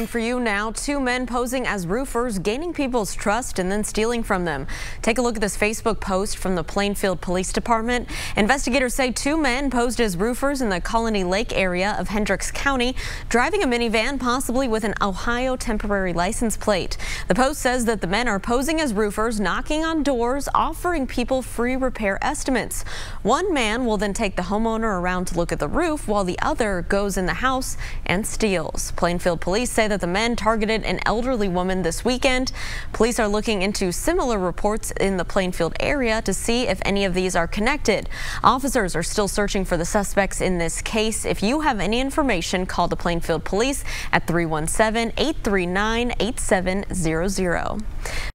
For you now, two men posing as roofers, gaining people's trust and then stealing from them. Take a look at this Facebook post from the Plainfield Police Department. Investigators say two men posed as roofers in the Colony Lake area of Hendricks County, driving a minivan, possibly with an Ohio temporary license plate. The post says that the men are posing as roofers, knocking on doors, offering people free repair estimates. One man will then take the homeowner around to look at the roof, while the other goes in the house and steals. Plainfield police say that the men targeted an elderly woman this weekend. Police are looking into similar reports in the Plainfield area to see if any of these are connected. Officers are still searching for the suspects in this case. If you have any information, call the Plainfield Police at 317-839-8700.